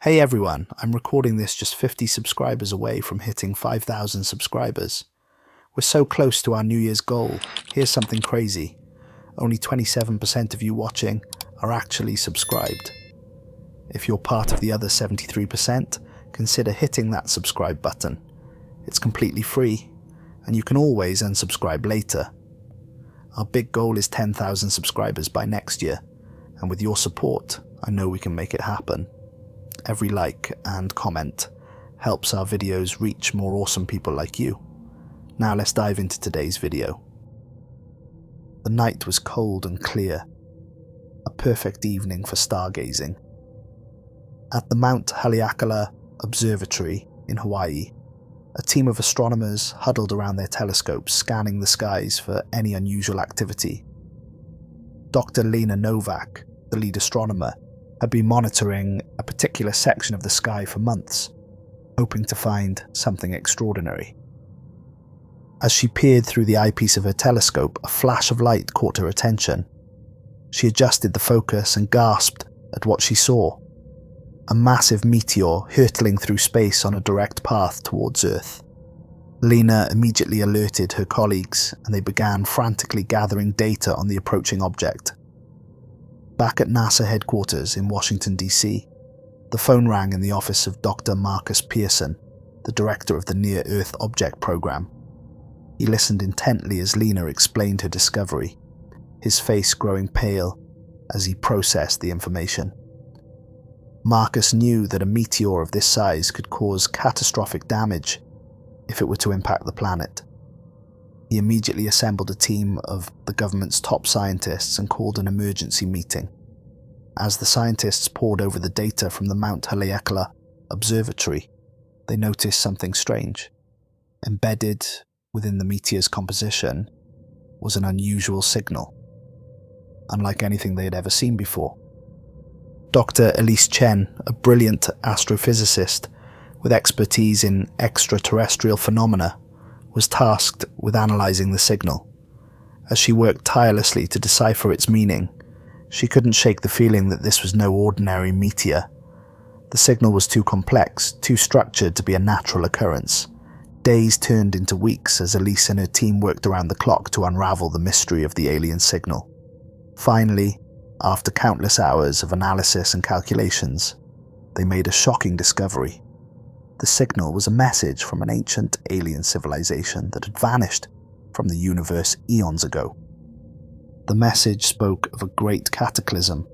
Hey everyone, I'm recording this just 50 subscribers away from hitting 5,000 subscribers. We're so close to our New Year's goal. Here's something crazy. Only 27% of you watching are actually subscribed. If you're part of the other 73%, consider hitting that subscribe button. It's completely free, and you can always unsubscribe later. Our big goal is 10,000 subscribers by next year, and with your support, I know we can make it happen. Every like and comment helps our videos reach more awesome people like you. Now let's dive into today's video. The night was cold and clear, a perfect evening for stargazing. At the Mount Haleakala Observatory in Hawaii, a team of astronomers huddled around their telescopes scanning the skies for any unusual activity. Dr. Lena Novak, the lead astronomer, had been monitoring a particular section of the sky for months, hoping to find something extraordinary. As she peered through the eyepiece of her telescope, a flash of light caught her attention. She adjusted the focus and gasped at what she saw. A massive meteor hurtling through space on a direct path towards Earth. Lena immediately alerted her colleagues, and they began frantically gathering data on the approaching object. Back at NASA headquarters in Washington, D.C., the phone rang in the office of Dr. Marcus Pearson, the director of the Near-Earth Object Program. He listened intently as Lena explained her discovery, his face growing pale as he processed the information. Marcus knew that a meteor of this size could cause catastrophic damage if it were to impact the planet. He immediately assembled a team of the government's top scientists and called an emergency meeting. As the scientists pored over the data from the Mount Haleakala Observatory, they noticed something strange. Embedded within the meteor's composition was an unusual signal, unlike anything they had ever seen before. Dr. Elise Chen, a brilliant astrophysicist with expertise in extraterrestrial phenomena, was tasked with analysing the signal. As she worked tirelessly to decipher its meaning, she couldn't shake the feeling that this was no ordinary meteor. The signal was too complex, too structured to be a natural occurrence. Days turned into weeks as Elise and her team worked around the clock to unravel the mystery of the alien signal. Finally, after countless hours of analysis and calculations, they made a shocking discovery. The signal was a message from an ancient alien civilization that had vanished from the universe eons ago. The message spoke of a great cataclysm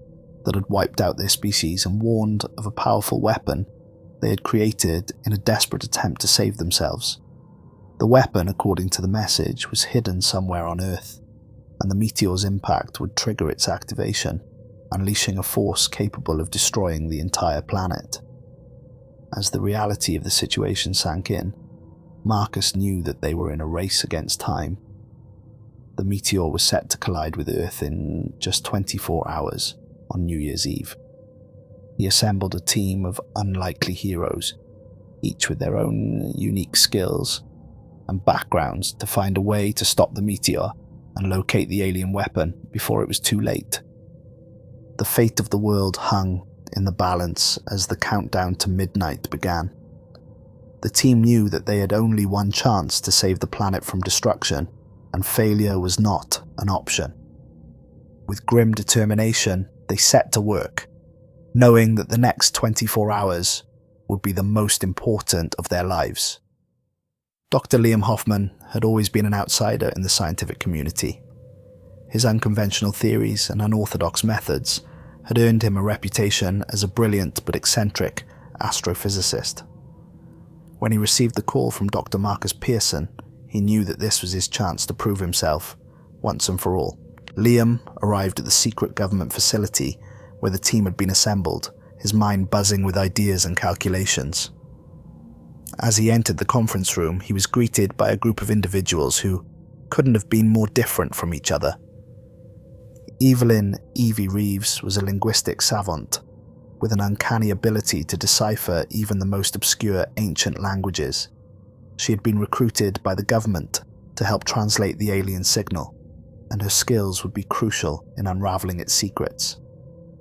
that had wiped out their species and warned of a powerful weapon they had created in a desperate attempt to save themselves. The weapon, according to the message, was hidden somewhere on Earth, and the meteor's impact would trigger its activation, unleashing a force capable of destroying the entire planet. As the reality of the situation sank in, Marcus knew that they were in a race against time. The meteor was set to collide with Earth in just 24 hours on New Year's Eve. He assembled a team of unlikely heroes, each with their own unique skills and backgrounds, to find a way to stop the meteor and locate the alien weapon before it was too late. The fate of the world hung in the balance as the countdown to midnight began. The team knew that they had only one chance to save the planet from destruction, and failure was not an option. With grim determination, they set to work, knowing that the next 24 hours would be the most important of their lives. Dr. Liam Hoffman had always been an outsider in the scientific community. His unconventional theories and unorthodox methods had earned him a reputation as a brilliant but eccentric astrophysicist. When he received the call from Dr. Marcus Pearson, he knew that this was his chance to prove himself once and for all. Liam arrived at the secret government facility where the team had been assembled, his mind buzzing with ideas and calculations. As he entered the conference room, he was greeted by a group of individuals who couldn't have been more different from each other. Evelyn Evie Reeves was a linguistic savant with an uncanny ability to decipher even the most obscure ancient languages. She had been recruited by the government to help translate the alien signal, and her skills would be crucial in unraveling its secrets.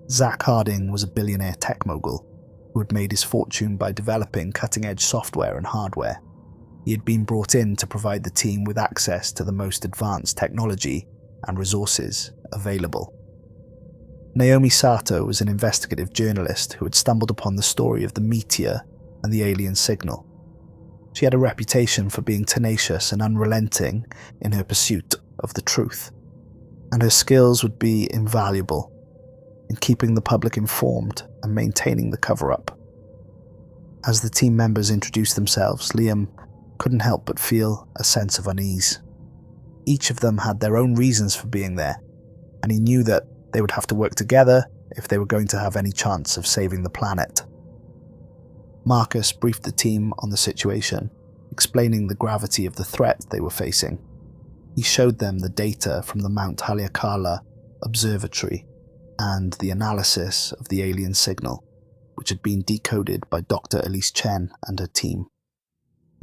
Zach Harding was a billionaire tech mogul who had made his fortune by developing cutting-edge software and hardware. He had been brought in to provide the team with access to the most advanced technology and resources available. Naomi Sato was an investigative journalist who had stumbled upon the story of the meteor and the alien signal. She had a reputation for being tenacious and unrelenting in her pursuit of the truth, and her skills would be invaluable in keeping the public informed and maintaining the cover-up. As the team members introduced themselves, Liam couldn't help but feel a sense of unease. Each of them had their own reasons for being there, and he knew that they would have to work together if they were going to have any chance of saving the planet. Marcus briefed the team on the situation, explaining the gravity of the threat they were facing. He showed them the data from the Mount Haleakala Observatory and the analysis of the alien signal, which had been decoded by Dr. Elise Chen and her team.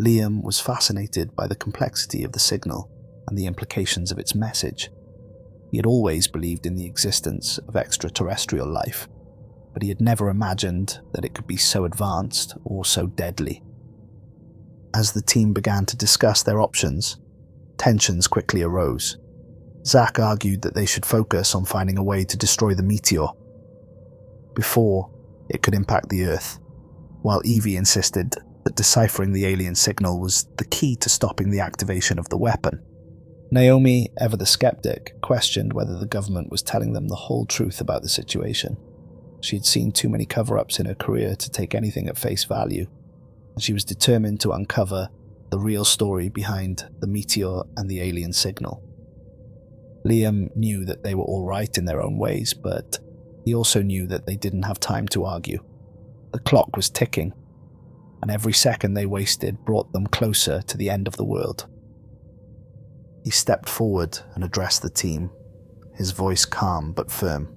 Liam was fascinated by the complexity of the signal and the implications of its message. He had always believed in the existence of extraterrestrial life, but he had never imagined that it could be so advanced or so deadly. As the team began to discuss their options, tensions quickly arose. Zach argued that they should focus on finding a way to destroy the meteor before it could impact the Earth, while Evie insisted that deciphering the alien signal was the key to stopping the activation of the weapon. Naomi, ever the skeptic, questioned whether the government was telling them the whole truth about the situation. She had seen too many cover-ups in her career to take anything at face value, and she was determined to uncover the real story behind the meteor and the alien signal. Liam knew that they were all right in their own ways, but he also knew that they didn't have time to argue. The clock was ticking, and every second they wasted brought them closer to the end of the world. He stepped forward and addressed the team, his voice calm but firm.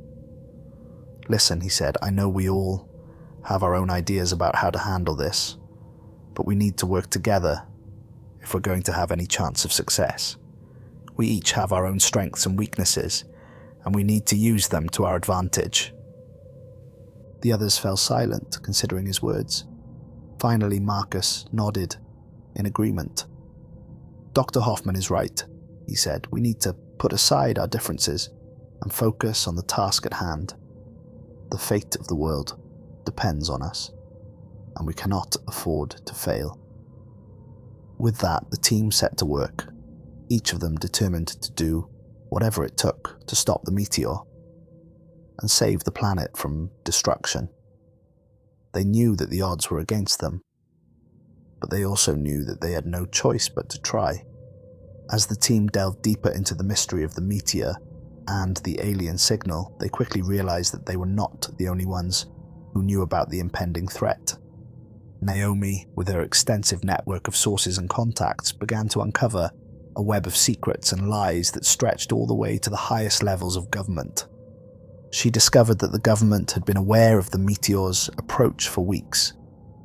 "Listen," he said, "I know we all have our own ideas about how to handle this, but we need to work together if we're going to have any chance of success. We each have our own strengths and weaknesses, and we need to use them to our advantage." The others fell silent, considering his words. Finally, Marcus nodded in agreement. "Dr. Hoffman is right," he said. "We need to put aside our differences and focus on the task at hand. The fate of the world depends on us, and we cannot afford to fail." With that, the team set to work, each of them determined to do whatever it took to stop the meteor and save the planet from destruction. They knew that the odds were against them, but they also knew that they had no choice but to try. As the team delved deeper into the mystery of the meteor and the alien signal, they quickly realized that they were not the only ones who knew about the impending threat. Naomi, with her extensive network of sources and contacts, began to uncover a web of secrets and lies that stretched all the way to the highest levels of government. She discovered that the government had been aware of the meteor's approach for weeks,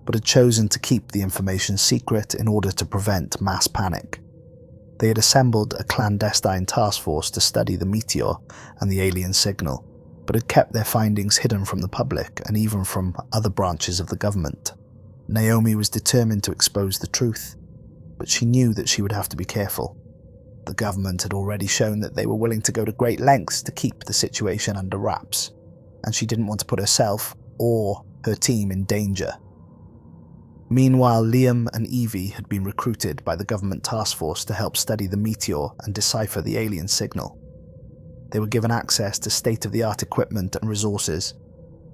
but had chosen to keep the information secret in order to prevent mass panic. They had assembled a clandestine task force to study the meteor and the alien signal, but had kept their findings hidden from the public and even from other branches of the government. Naomi was determined to expose the truth, but she knew that she would have to be careful. The government had already shown that they were willing to go to great lengths to keep the situation under wraps, and she didn't want to put herself or her team in danger. Meanwhile, Liam and Evie had been recruited by the government task force to help study the meteor and decipher the alien signal. They were given access to state-of-the-art equipment and resources,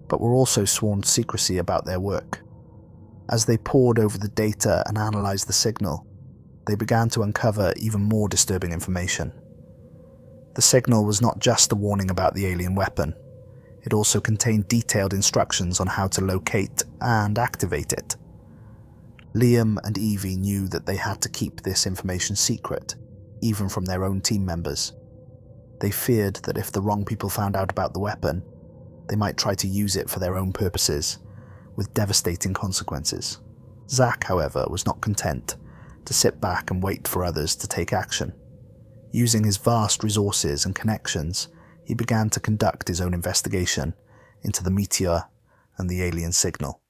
but were also sworn secrecy about their work. As they pored over the data and analysed the signal, they began to uncover even more disturbing information. The signal was not just a warning about the alien weapon. It also contained detailed instructions on how to locate and activate it. Liam and Evie knew that they had to keep this information secret, even from their own team members. They feared that if the wrong people found out about the weapon, they might try to use it for their own purposes, with devastating consequences. Zach, however, was not content to sit back and wait for others to take action. Using his vast resources and connections, he began to conduct his own investigation into the meteor and the alien signal.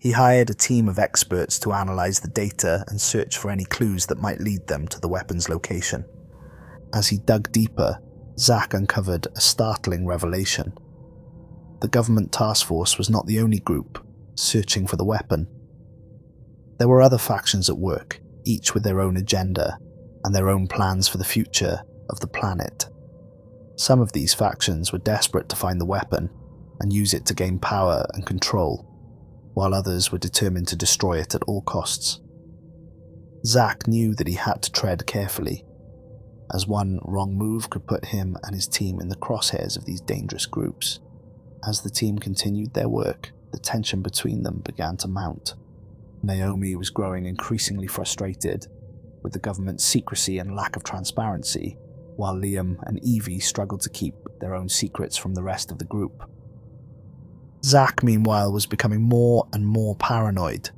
He hired a team of experts to analyze the data and search for any clues that might lead them to the weapon's location. As he dug deeper, Zach uncovered a startling revelation. The government task force was not the only group searching for the weapon. There were other factions at work, each with their own agenda and their own plans for the future of the planet. Some of these factions were desperate to find the weapon and use it to gain power and control, while others were determined to destroy it at all costs. Zach knew that he had to tread carefully, as one wrong move could put him and his team in the crosshairs of these dangerous groups. As the team continued their work, the tension between them began to mount. Naomi was growing increasingly frustrated with the government's secrecy and lack of transparency, while Liam and Evie struggled to keep their own secrets from the rest of the group. Zach, meanwhile, was becoming more and more paranoid,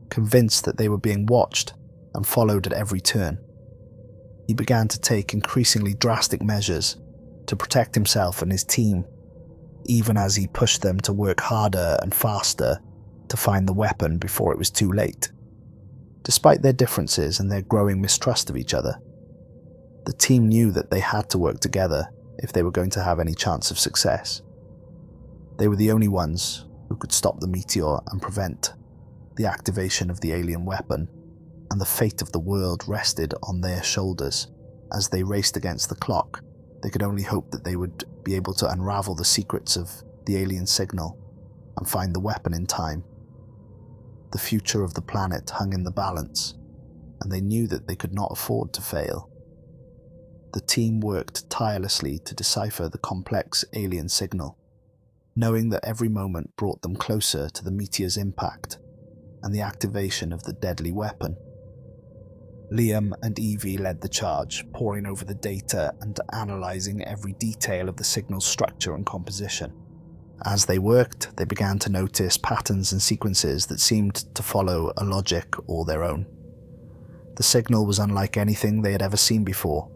convinced that they were being watched and followed at every turn. He began to take increasingly drastic measures to protect himself and his team, even as he pushed them to work harder and faster to find the weapon before it was too late. Despite their differences and their growing mistrust of each other, the team knew that they had to work together if they were going to have any chance of success. They were the only ones who could stop the meteor and prevent the activation of the alien weapon, and the fate of the world rested on their shoulders. As they raced against the clock, they could only hope that they would be able to unravel the secrets of the alien signal and find the weapon in time. The future of the planet hung in the balance, and they knew that they could not afford to fail. The team worked tirelessly to decipher the complex alien signal, knowing that every moment brought them closer to the meteor's impact and the activation of the deadly weapon. Liam and Evie led the charge, poring over the data and analysing every detail of the signal's structure and composition. As they worked, they began to notice patterns and sequences that seemed to follow a logic all their own. The signal was unlike anything they had ever seen before,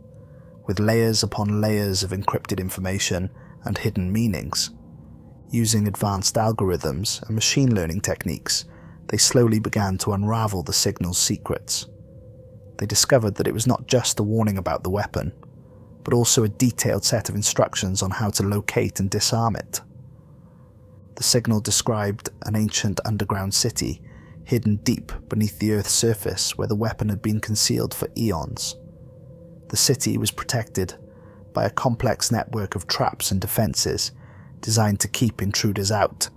with layers upon layers of encrypted information and hidden meanings. Using advanced algorithms and machine learning techniques, they slowly began to unravel the signal's secrets. They discovered that it was not just a warning about the weapon, but also a detailed set of instructions on how to locate and disarm it. The signal described an ancient underground city, hidden deep beneath the Earth's surface where the weapon had been concealed for eons. The city was protected by a complex network of traps and defenses designed to keep intruders out,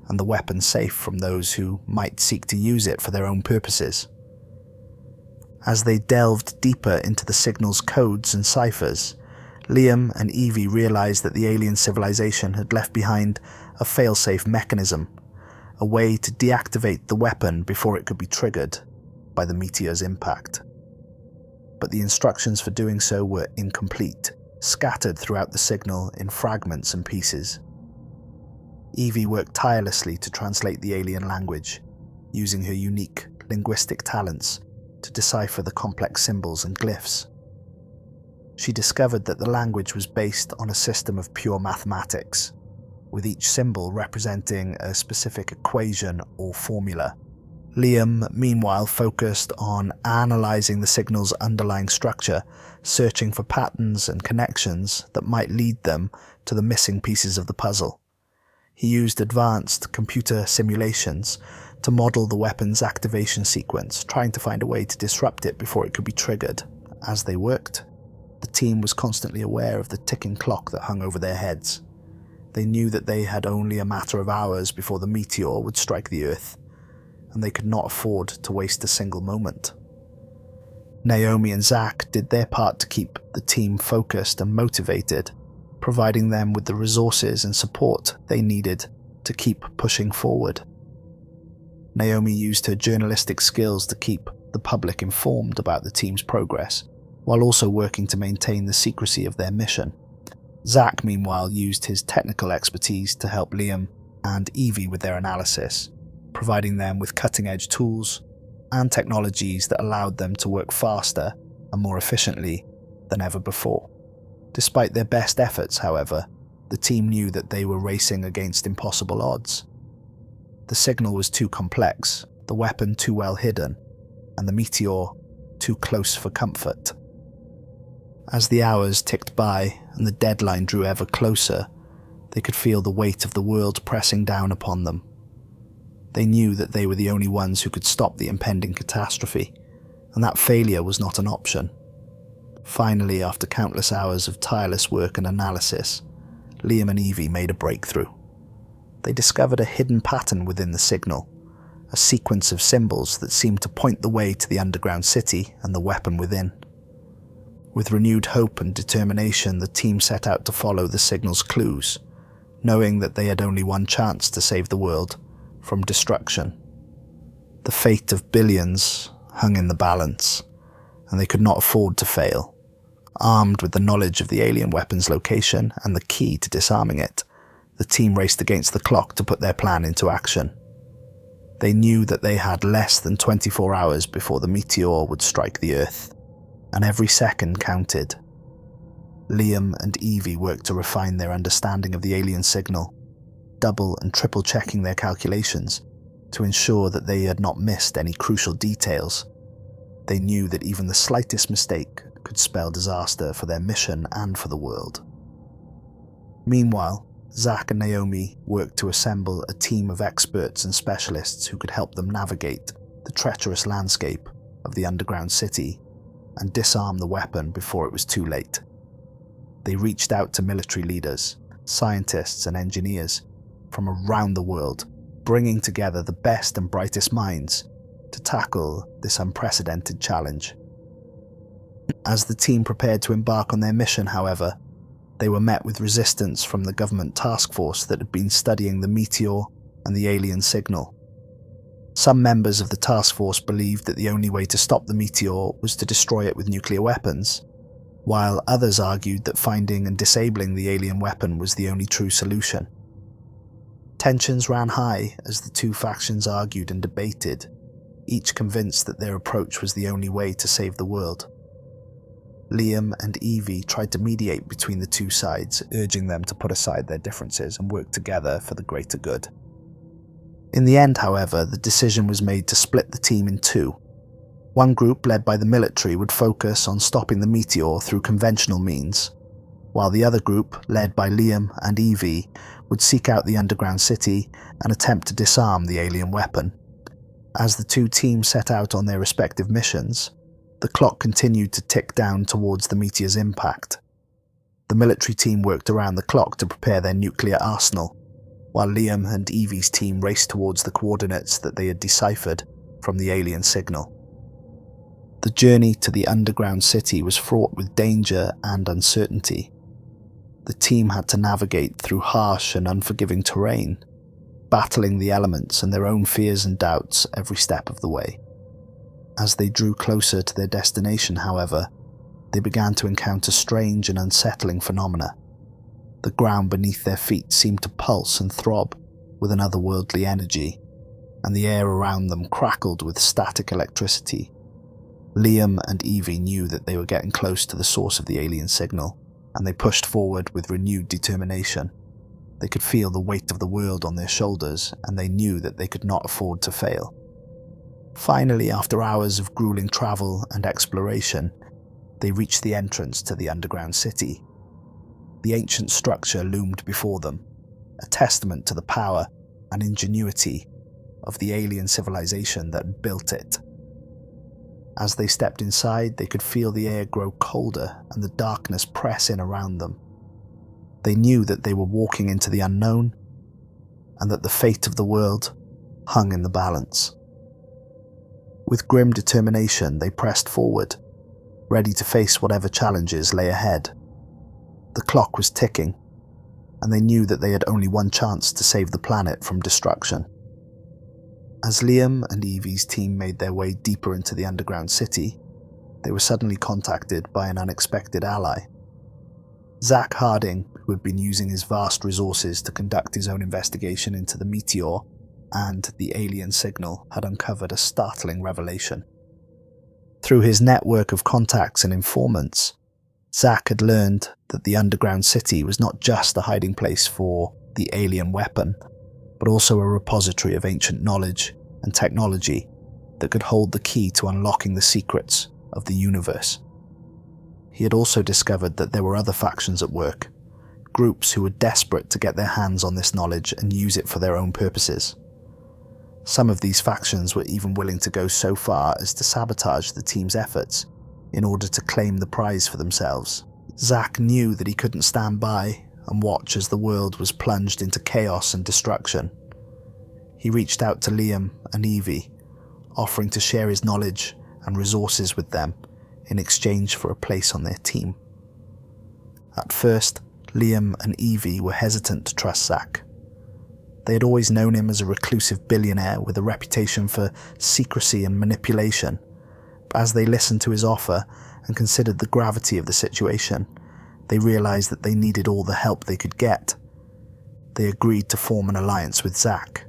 and the weapon safe from those who might seek to use it for their own purposes. As they delved deeper into the signal's codes and ciphers, Liam and Evie realized that the alien civilization had left behind a failsafe mechanism, a way to deactivate the weapon before it could be triggered by the meteor's impact. But the instructions for doing so were incomplete, scattered throughout the signal in fragments and pieces. Evie worked tirelessly to translate the alien language, using her unique linguistic talents to decipher the complex symbols and glyphs. She discovered that the language was based on a system of pure mathematics, with each symbol representing a specific equation or formula. Liam, meanwhile, focused on analysing the signal's underlying structure, searching for patterns and connections that might lead them to the missing pieces of the puzzle. He used advanced computer simulations to model the weapon's activation sequence, trying to find a way to disrupt it before it could be triggered. As they worked, the team was constantly aware of the ticking clock that hung over their heads. They knew that they had only a matter of hours before the meteor would strike the Earth, and they could not afford to waste a single moment. Naomi and Zach did their part to keep the team focused and motivated, providing them with the resources and support they needed to keep pushing forward. Naomi used her journalistic skills to keep the public informed about the team's progress, while also working to maintain the secrecy of their mission. Zach, meanwhile, used his technical expertise to help Liam and Evie with their analysis, providing them with cutting-edge tools and technologies that allowed them to work faster and more efficiently than ever before. Despite their best efforts, however, the team knew that they were racing against impossible odds. The signal was too complex, the weapon too well hidden, and the meteor too close for comfort. As the hours ticked by and the deadline drew ever closer, they could feel the weight of the world pressing down upon them. They knew that they were the only ones who could stop the impending catastrophe, and that failure was not an option. Finally, after countless hours of tireless work and analysis, Liam and Evie made a breakthrough. They discovered a hidden pattern within the signal, a sequence of symbols that seemed to point the way to the underground city and the weapon within. With renewed hope and determination, the team set out to follow the signal's clues, knowing that they had only one chance to save the world from destruction. The fate of billions hung in the balance, and they could not afford to fail. Armed with the knowledge of the alien weapon's location and the key to disarming it, the team raced against the clock to put their plan into action. They knew that they had less than 24 hours before the meteor would strike the Earth, and every second counted. Liam and Evie worked to refine their understanding of the alien signal, double and triple checking their calculations to ensure that they had not missed any crucial details. They knew that even the slightest mistake could spell disaster for their mission and for the world. Meanwhile, Zach and Naomi worked to assemble a team of experts and specialists who could help them navigate the treacherous landscape of the underground city and disarm the weapon before it was too late. They reached out to military leaders, scientists and engineers from around the world, bringing together the best and brightest minds to tackle this unprecedented challenge. As the team prepared to embark on their mission, however, they were met with resistance from the government task force that had been studying the meteor and the alien signal. Some members of the task force believed that the only way to stop the meteor was to destroy it with nuclear weapons, while others argued that finding and disabling the alien weapon was the only true solution. Tensions ran high as the two factions argued and debated, each convinced that their approach was the only way to save the world. Liam and Evie tried to mediate between the two sides, urging them to put aside their differences and work together for the greater good. In the end, however, the decision was made to split the team in two. One group, led by the military, would focus on stopping the meteor through conventional means, while the other group, led by Liam and Evie, would seek out the underground city and attempt to disarm the alien weapon. As the two teams set out on their respective missions, the clock continued to tick down towards the meteor's impact. The military team worked around the clock to prepare their nuclear arsenal, while Liam and Evie's team raced towards the coordinates that they had deciphered from the alien signal. The journey to the underground city was fraught with danger and uncertainty. The team had to navigate through harsh and unforgiving terrain, battling the elements and their own fears and doubts every step of the way. As they drew closer to their destination, however, they began to encounter strange and unsettling phenomena. The ground beneath their feet seemed to pulse and throb with an otherworldly energy, and the air around them crackled with static electricity. Liam and Evie knew that they were getting close to the source of the alien signal, and they pushed forward with renewed determination. They could feel the weight of the world on their shoulders, and they knew that they could not afford to fail. Finally, after hours of grueling travel and exploration, they reached the entrance to the underground city. The ancient structure loomed before them, a testament to the power and ingenuity of the alien civilization that built it. As they stepped inside, they could feel the air grow colder and the darkness press in around them. They knew that they were walking into the unknown, and that the fate of the world hung in the balance. With grim determination, they pressed forward, ready to face whatever challenges lay ahead. The clock was ticking, and they knew that they had only one chance to save the planet from destruction. As Liam and Evie's team made their way deeper into the underground city, they were suddenly contacted by an unexpected ally. Zach Harding, who had been using his vast resources to conduct his own investigation into the meteor and the alien signal, had uncovered a startling revelation. Through his network of contacts and informants, Zach had learned that the underground city was not just a hiding place for the alien weapon, but also a repository of ancient knowledge and technology that could hold the key to unlocking the secrets of the universe. He had also discovered that there were other factions at work, groups who were desperate to get their hands on this knowledge and use it for their own purposes. Some of these factions were even willing to go so far as to sabotage the team's efforts in order to claim the prize for themselves. Zack knew that he couldn't stand by and watch as the world was plunged into chaos and destruction. He reached out to Liam and Evie, offering to share his knowledge and resources with them in exchange for a place on their team. At first, Liam and Evie were hesitant to trust Zack. They had always known him as a reclusive billionaire with a reputation for secrecy and manipulation, but as they listened to his offer and considered the gravity of the situation, they realized that they needed all the help they could get. They agreed to form an alliance with Zack,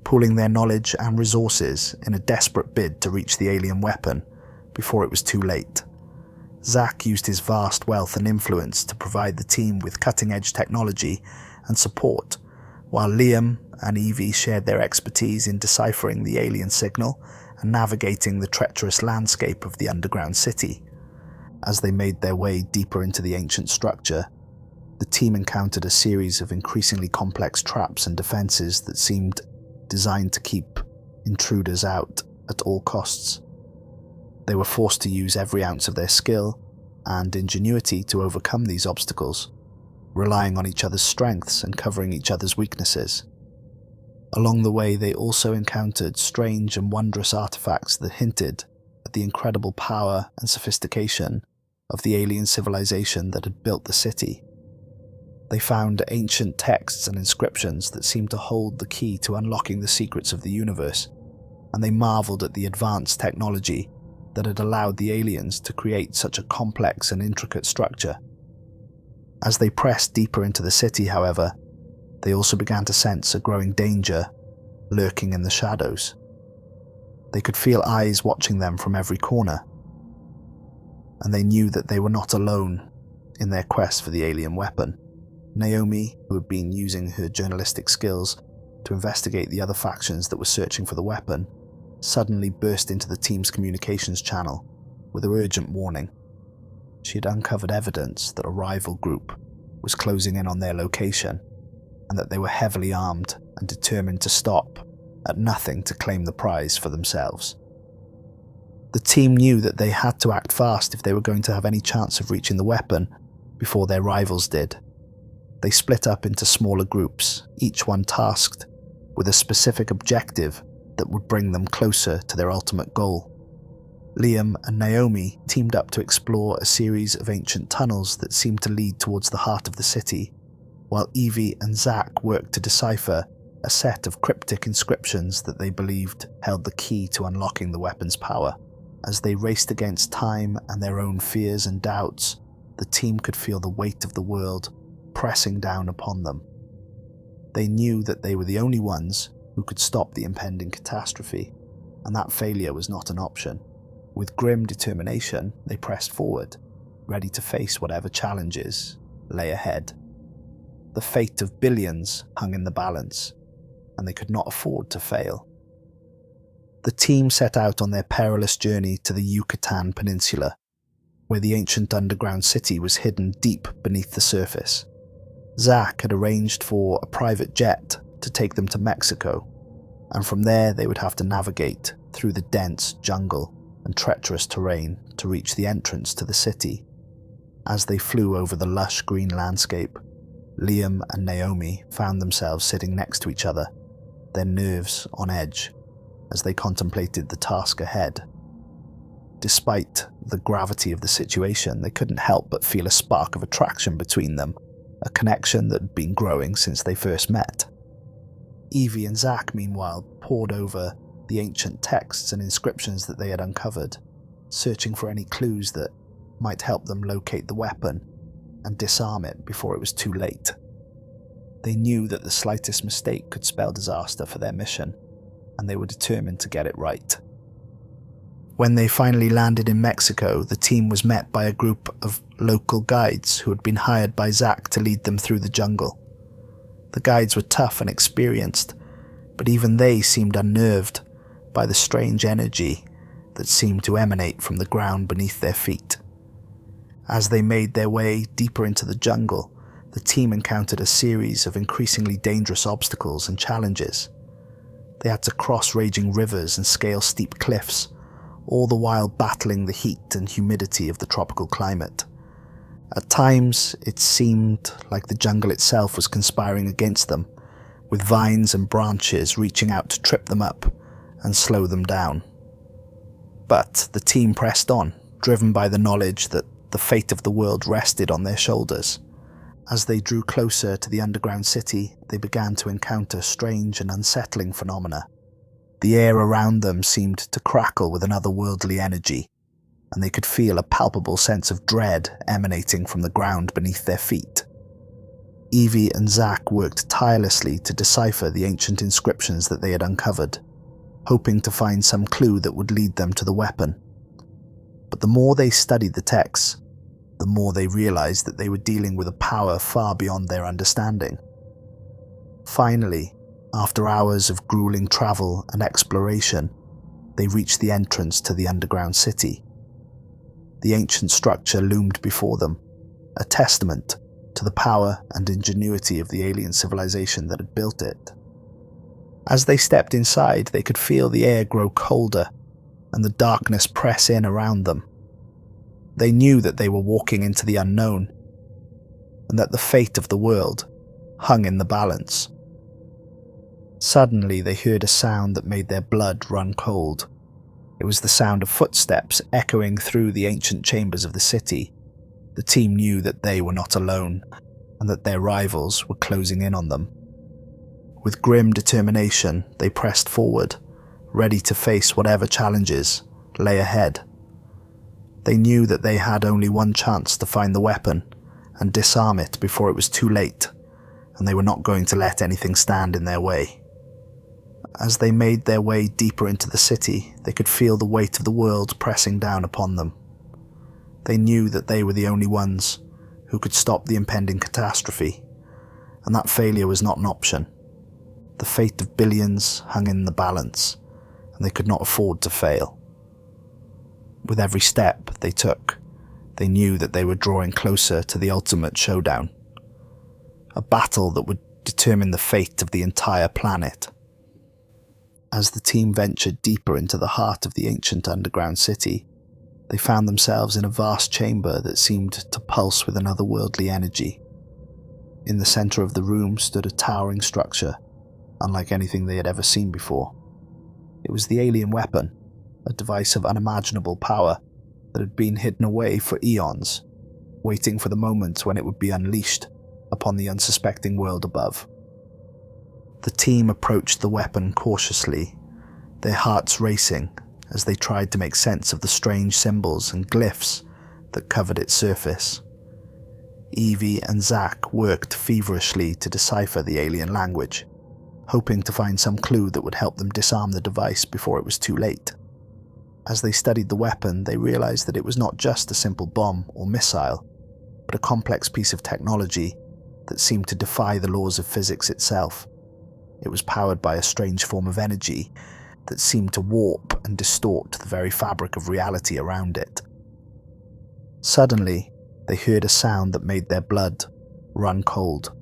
pooling their knowledge and resources in a desperate bid to reach the alien weapon before it was too late. Zack used his vast wealth and influence to provide the team with cutting-edge technology and support, while Liam and Evie shared their expertise in deciphering the alien signal and navigating the treacherous landscape of the underground city. As they made their way deeper into the ancient structure, the team encountered a series of increasingly complex traps and defenses that seemed designed to keep intruders out at all costs. They were forced to use every ounce of their skill and ingenuity to overcome these obstacles, relying on each other's strengths and covering each other's weaknesses. Along the way, they also encountered strange and wondrous artifacts that hinted at the incredible power and sophistication of the alien civilization that had built the city. They found ancient texts and inscriptions that seemed to hold the key to unlocking the secrets of the universe, and they marveled at the advanced technology that had allowed the aliens to create such a complex and intricate structure. As they pressed deeper into the city, however, they also began to sense a growing danger lurking in the shadows. They could feel eyes watching them from every corner, and they knew that they were not alone in their quest for the alien weapon. Naomi, who had been using her journalistic skills to investigate the other factions that were searching for the weapon, suddenly burst into the team's communications channel with an urgent warning. She had uncovered evidence that a rival group was closing in on their location, and that they were heavily armed and determined to stop at nothing to claim the prize for themselves. The team knew that they had to act fast if they were going to have any chance of reaching the weapon before their rivals did. They split up into smaller groups, each one tasked with a specific objective that would bring them closer to their ultimate goal. Liam and Naomi teamed up to explore a series of ancient tunnels that seemed to lead towards the heart of the city, while Evie and Zack worked to decipher a set of cryptic inscriptions that they believed held the key to unlocking the weapon's power. As they raced against time and their own fears and doubts, the team could feel the weight of the world pressing down upon them. They knew that they were the only ones who could stop the impending catastrophe, and that failure was not an option. With grim determination, they pressed forward, ready to face whatever challenges lay ahead. The fate of billions hung in the balance, and they could not afford to fail. The team set out on their perilous journey to the Yucatan Peninsula, where the ancient underground city was hidden deep beneath the surface. Zack had arranged for a private jet to take them to Mexico, and from there they would have to navigate through the dense jungle and treacherous terrain to reach the entrance to the city. As they flew over the lush green landscape, Liam and Naomi found themselves sitting next to each other, their nerves on edge, as they contemplated the task ahead. Despite the gravity of the situation, they couldn't help but feel a spark of attraction between them, a connection that had been growing since they first met. Evie and Zack, meanwhile, pored over the ancient texts and inscriptions that they had uncovered, searching for any clues that might help them locate the weapon and disarm it before it was too late. They knew that the slightest mistake could spell disaster for their mission, and they were determined to get it right. When they finally landed in Mexico, the team was met by a group of local guides who had been hired by Zack to lead them through the jungle. The guides were tough and experienced, but even they seemed unnerved by the strange energy that seemed to emanate from the ground beneath their feet. As they made their way deeper into the jungle, the team encountered a series of increasingly dangerous obstacles and challenges. They had to cross raging rivers and scale steep cliffs, all the while battling the heat and humidity of the tropical climate. At times, it seemed like the jungle itself was conspiring against them, with vines and branches reaching out to trip them up and slow them down. But the team pressed on, driven by the knowledge that the fate of the world rested on their shoulders. As they drew closer to the underground city, they began to encounter strange and unsettling phenomena. The air around them seemed to crackle with an otherworldly energy, and they could feel a palpable sense of dread emanating from the ground beneath their feet. Evie and Zach worked tirelessly to decipher the ancient inscriptions that they had uncovered, hoping to find some clue that would lead them to the weapon. But the more they studied the texts, the more they realized that they were dealing with a power far beyond their understanding. Finally, after hours of grueling travel and exploration, they reached the entrance to the underground city. The ancient structure loomed before them, a testament to the power and ingenuity of the alien civilization that had built it. As they stepped inside, they could feel the air grow colder and the darkness press in around them. They knew that they were walking into the unknown, and that the fate of the world hung in the balance. Suddenly, they heard a sound that made their blood run cold. It was the sound of footsteps echoing through the ancient chambers of the city. The team knew that they were not alone, and that their rivals were closing in on them. With grim determination, they pressed forward, ready to face whatever challenges lay ahead. They knew that they had only one chance to find the weapon and disarm it before it was too late, and they were not going to let anything stand in their way. As they made their way deeper into the city, they could feel the weight of the world pressing down upon them. They knew that they were the only ones who could stop the impending catastrophe, and that failure was not an option. The fate of billions hung in the balance, and they could not afford to fail. With every step they took, they knew that they were drawing closer to the ultimate showdown, a battle that would determine the fate of the entire planet. As the team ventured deeper into the heart of the ancient underground city, they found themselves in a vast chamber that seemed to pulse with an otherworldly energy. In the center of the room stood a towering structure, unlike anything they had ever seen before. It was the alien weapon, a device of unimaginable power that had been hidden away for eons, waiting for the moment when it would be unleashed upon the unsuspecting world above. The team approached the weapon cautiously, their hearts racing as they tried to make sense of the strange symbols and glyphs that covered its surface. Evie and Zach worked feverishly to decipher the alien language, hoping to find some clue that would help them disarm the device before it was too late. As they studied the weapon, they realized that it was not just a simple bomb or missile, but a complex piece of technology that seemed to defy the laws of physics itself. It was powered by a strange form of energy that seemed to warp and distort the very fabric of reality around it. Suddenly, they heard a sound that made their blood run cold.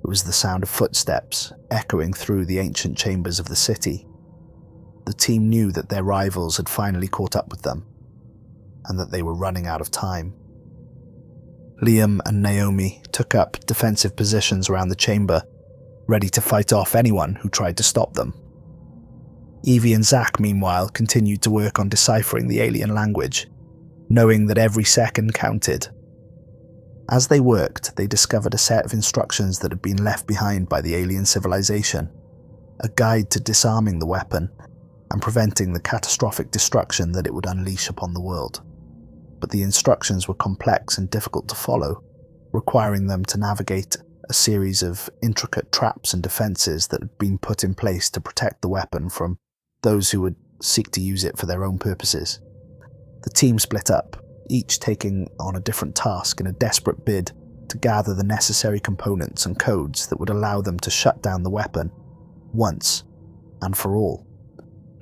It was the sound of footsteps echoing through the ancient chambers of the city. The team knew that their rivals had finally caught up with them, and that they were running out of time. Liam and Naomi took up defensive positions around the chamber, ready to fight off anyone who tried to stop them. Evie and Zach, meanwhile, continued to work on deciphering the alien language, knowing that every second counted. As they worked, they discovered a set of instructions that had been left behind by the alien civilization, a guide to disarming the weapon and preventing the catastrophic destruction that it would unleash upon the world. But the instructions were complex and difficult to follow, requiring them to navigate a series of intricate traps and defenses that had been put in place to protect the weapon from those who would seek to use it for their own purposes. The team split up, each taking on a different task in a desperate bid to gather the necessary components and codes that would allow them to shut down the weapon once and for all.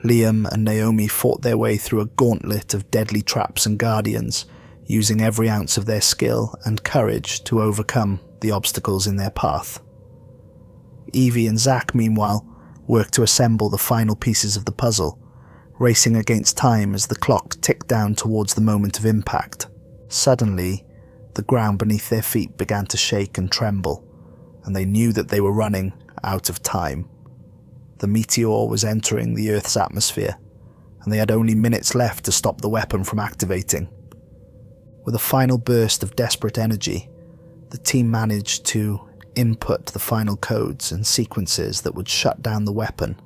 Liam and Naomi fought their way through a gauntlet of deadly traps and guardians, using every ounce of their skill and courage to overcome the obstacles in their path. Evie and Zach, meanwhile, worked to assemble the final pieces of the puzzle, racing against time as the clock ticked down towards the moment of impact. Suddenly, the ground beneath their feet began to shake and tremble, and they knew that they were running out of time. The meteor was entering the Earth's atmosphere, and they had only minutes left to stop the weapon from activating. With a final burst of desperate energy, the team managed to input the final codes and sequences that would shut down the weapon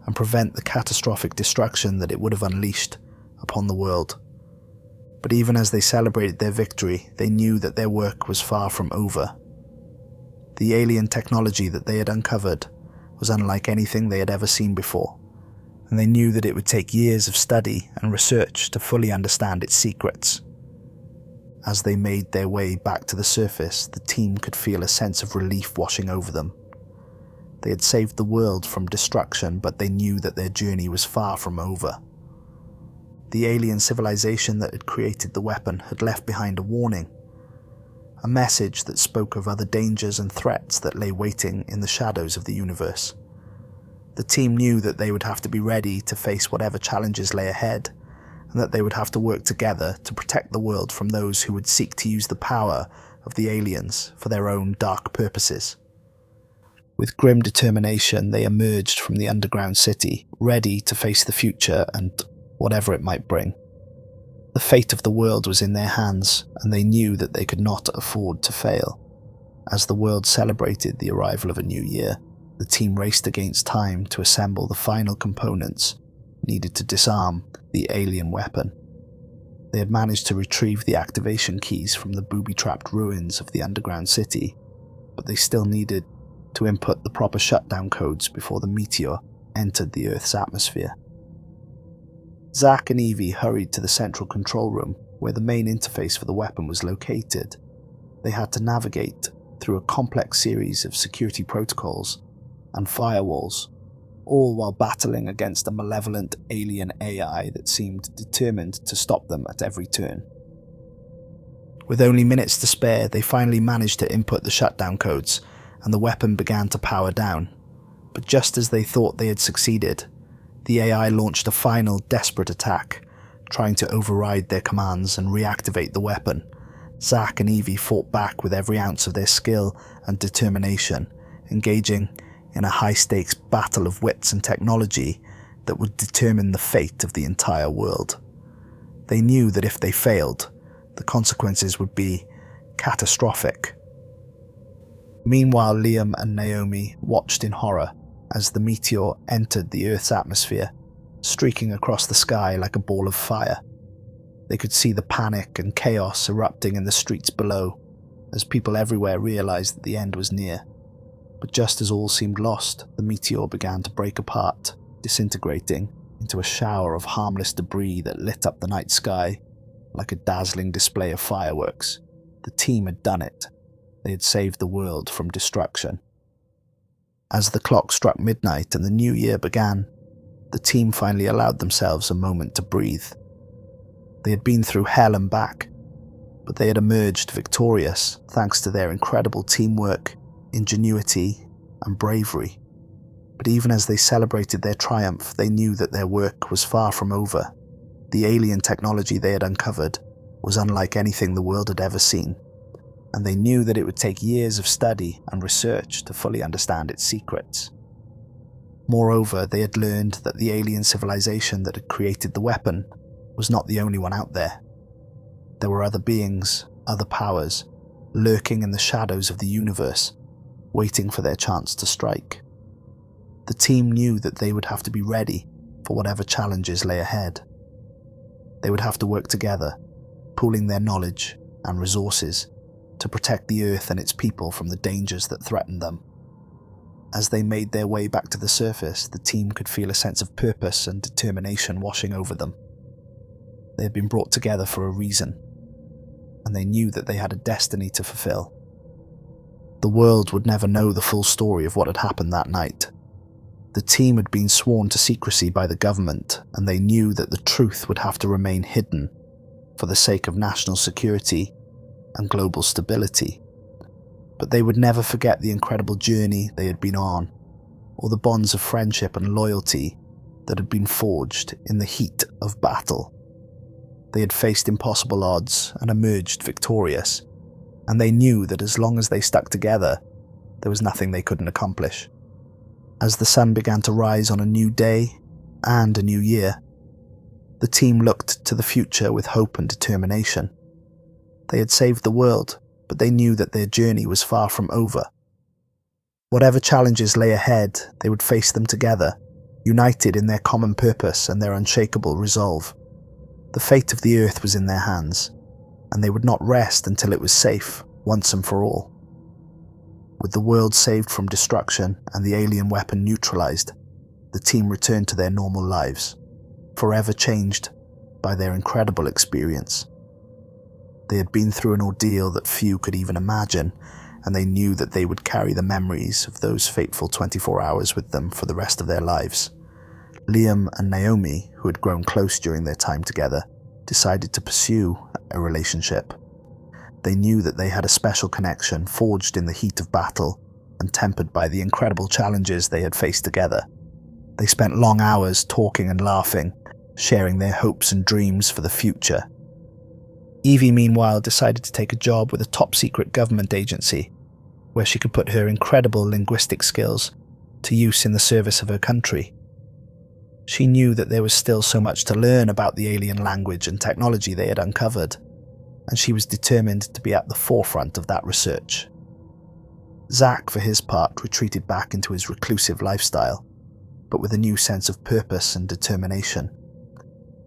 and prevent the catastrophic destruction that it would have unleashed upon the world. But even as they celebrated their victory, they knew that their work was far from over. The alien technology that they had uncovered was unlike anything they had ever seen before, and they knew that it would take years of study and research to fully understand its secrets. As they made their way back to the surface, the team could feel a sense of relief washing over them. They had saved the world from destruction, but they knew that their journey was far from over. The alien civilization that had created the weapon had left behind a warning, a message that spoke of other dangers and threats that lay waiting in the shadows of the universe. The team knew that they would have to be ready to face whatever challenges lay ahead, and that they would have to work together to protect the world from those who would seek to use the power of the aliens for their own dark purposes. With grim determination, they emerged from the underground city, ready to face the future and whatever it might bring. The fate of the world was in their hands, and they knew that they could not afford to fail. As the world celebrated the arrival of a new year, the team raced against time to assemble the final components needed to disarm the alien weapon. They had managed to retrieve the activation keys from the booby-trapped ruins of the underground city, but they still needed to input the proper shutdown codes before the meteor entered the Earth's atmosphere. Zach and Evie hurried to the central control room, where the main interface for the weapon was located. They had to navigate through a complex series of security protocols and firewalls, all while battling against a malevolent alien AI that seemed determined to stop them at every turn. With only minutes to spare, they finally managed to input the shutdown codes, and the weapon began to power down. But just as they thought they had succeeded, the AI launched a final desperate attack, trying to override their commands and reactivate the weapon. Zach and Evie fought back with every ounce of their skill and determination, engaging in a high-stakes battle of wits and technology that would determine the fate of the entire world. They knew that if they failed, the consequences would be catastrophic. Meanwhile, Liam and Naomi watched in horror as the meteor entered the Earth's atmosphere, streaking across the sky like a ball of fire. They could see the panic and chaos erupting in the streets below, as people everywhere realized that the end was near. But just as all seemed lost, the meteor began to break apart, disintegrating into a shower of harmless debris that lit up the night sky like a dazzling display of fireworks. The team had done it. They had saved the world from destruction. As the clock struck midnight and the new year began, the team finally allowed themselves a moment to breathe. They had been through hell and back, but they had emerged victorious thanks to their incredible teamwork, ingenuity, and bravery. But even as they celebrated their triumph, they knew that their work was far from over. The alien technology they had uncovered was unlike anything the world had ever seen, and they knew that it would take years of study and research to fully understand its secrets. Moreover, they had learned that the alien civilization that had created the weapon was not the only one out there. There were other beings, other powers, lurking in the shadows of the universe, waiting for their chance to strike. The team knew that they would have to be ready for whatever challenges lay ahead. They would have to work together, pooling their knowledge and resources to protect the Earth and its people from the dangers that threatened them. As they made their way back to the surface, the team could feel a sense of purpose and determination washing over them. They had been brought together for a reason, and they knew that they had a destiny to fulfill. The world would never know the full story of what had happened that night, The team had been sworn to secrecy by the government, and they knew that the truth would have to remain hidden for the sake of national security and global stability. But they would never forget the incredible journey they had been on, or the bonds of friendship and loyalty that had been forged in the heat of battle. They had faced impossible odds and emerged victorious, and they knew that as long as they stuck together, there was nothing they couldn't accomplish. As the sun began to rise on a new day and a new year, the team looked to the future with hope and determination. They had saved the world, but they knew that their journey was far from over. Whatever challenges lay ahead, they would face them together, united in their common purpose and their unshakable resolve. The fate of the Earth was in their hands, and they would not rest until it was safe, once and for all. With the world saved from destruction and the alien weapon neutralized, the team returned to their normal lives, forever changed by their incredible experience. They had been through an ordeal that few could even imagine, and they knew that they would carry the memories of those fateful 24 hours with them for the rest of their lives. Liam and Naomi, who had grown close during their time together, decided to pursue a relationship. They knew that they had a special connection forged in the heat of battle and tempered by the incredible challenges they had faced together. They spent long hours talking and laughing, sharing their hopes and dreams for the future. Evie, meanwhile, decided to take a job with a top-secret government agency, where she could put her incredible linguistic skills to use in the service of her country. She knew that there was still so much to learn about the alien language and technology they had uncovered, and she was determined to be at the forefront of that research. Zach, for his part, retreated back into his reclusive lifestyle, but with a new sense of purpose and determination.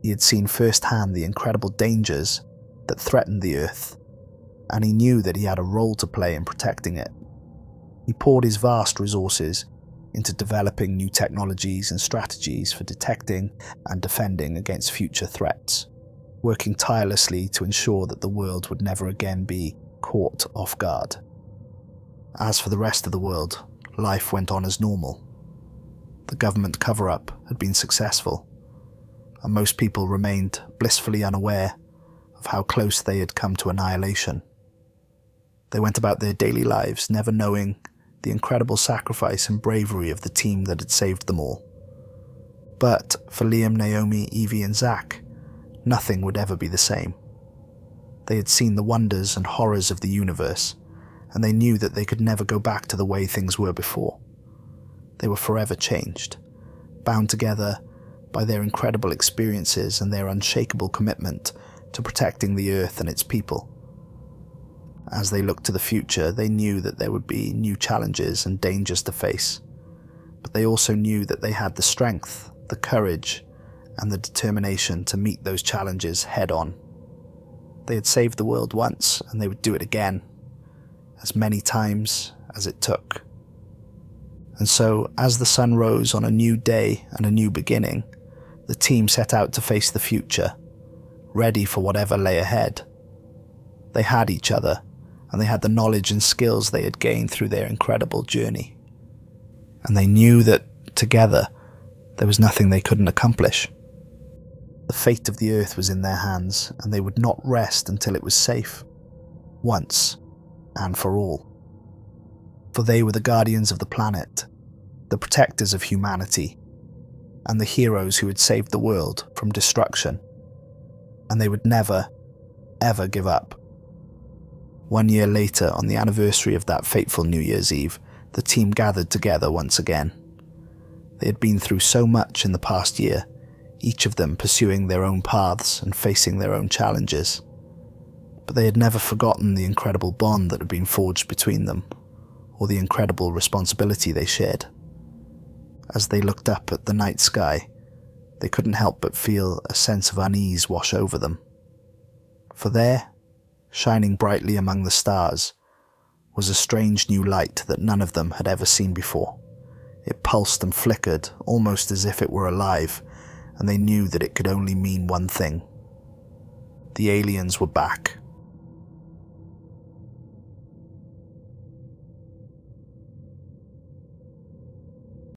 He had seen firsthand the incredible dangers that threatened the Earth, and he knew that he had a role to play in protecting it. He poured his vast resources into developing new technologies and strategies for detecting and defending against future threats, working tirelessly to ensure that the world would never again be caught off guard. As for the rest of the world, life went on as normal. The government cover-up had been successful, and most people remained blissfully unaware of how close they had come to annihilation. They went about their daily lives, never knowing the incredible sacrifice and bravery of the team that had saved them all. But for Liam, Naomi, Evie and Zach, nothing would ever be the same. They had seen the wonders and horrors of the universe, and they knew that they could never go back to the way things were before. They were forever changed, bound together by their incredible experiences and their unshakable commitment to protecting the Earth and its people. As they looked to the future, they knew that there would be new challenges and dangers to face, but they also knew that they had the strength, the courage, and the determination to meet those challenges head-on. They had saved the world once, and they would do it again, as many times as it took. And so, as the sun rose on a new day and a new beginning, the team set out to face the future, ready for whatever lay ahead. They had each other, and they had the knowledge and skills they had gained through their incredible journey. And they knew that, together, there was nothing they couldn't accomplish. The fate of the Earth was in their hands, and they would not rest until it was safe, once and for all. For they were the guardians of the planet, the protectors of humanity, and the heroes who had saved the world from destruction. And they would never, ever give up. 1 year later, on the anniversary of that fateful New Year's Eve, the team gathered together once again. They had been through so much in the past year, each of them pursuing their own paths and facing their own challenges. But they had never forgotten the incredible bond that had been forged between them, or the incredible responsibility they shared. As they looked up at the night sky, they couldn't help but feel a sense of unease wash over them. For there, shining brightly among the stars, was a strange new light that none of them had ever seen before. It pulsed and flickered, almost as if it were alive, and they knew that it could only mean one thing. The aliens were back.